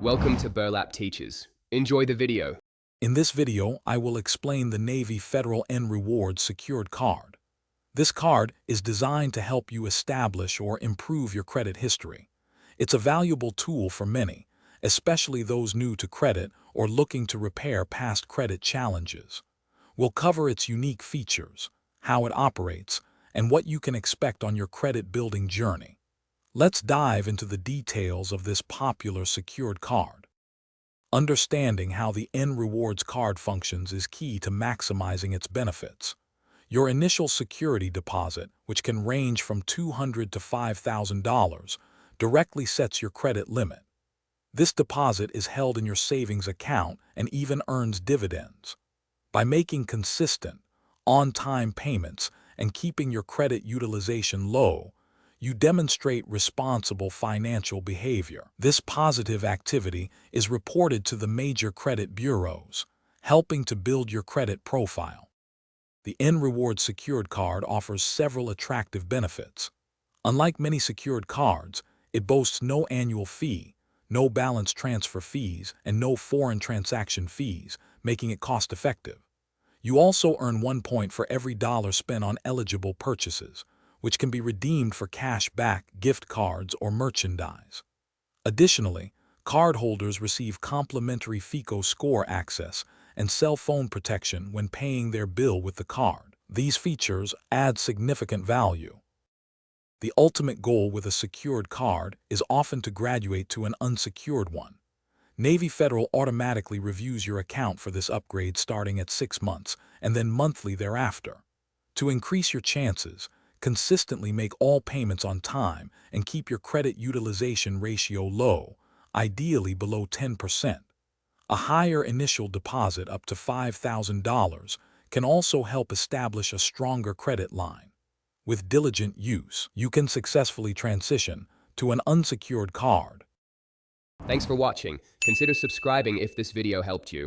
Welcome to Burlap Teachers. Enjoy the video. In this video, I will explain the Navy Federal NREWARDS Secured Card. This card is designed to help you establish or improve your credit history. It's a valuable tool for many, especially those new to credit or looking to repair past credit challenges. We'll cover its unique features, how it operates, and what you can expect on your credit-building journey. Let's dive into the details of this popular secured card. Understanding how the NREWARDS card functions is key to maximizing its benefits. Your initial security deposit, which can range from $200 to $5,000, directly sets your credit limit. This deposit is held in your savings account and even earns dividends. By making consistent, on-time payments and keeping your credit utilization low, you demonstrate responsible financial behavior. This positive activity is reported to the major credit bureaus, helping to build your credit profile. The NREWARDS Secured Card offers several attractive benefits. Unlike many secured cards, it boasts no annual fee, no balance transfer fees, and no foreign transaction fees, making it cost-effective. You also earn 1 point for every dollar spent on eligible purchases, which can be redeemed for cash back, gift cards, or merchandise. Additionally, cardholders receive complimentary FICO score access and cell phone protection when paying their bill with the card. These features add significant value. The ultimate goal with a secured card is often to graduate to an unsecured one. Navy Federal automatically reviews your account for this upgrade starting at 6 months and then monthly thereafter. To increase your chances, consistently make all payments on time and keep your credit utilization ratio low, ideally below 10%. A higher initial deposit up to $5,000 can also help establish a stronger credit line. With diligent use, you can successfully transition to an unsecured card. Thanks for watching. Consider subscribing if this video helped you.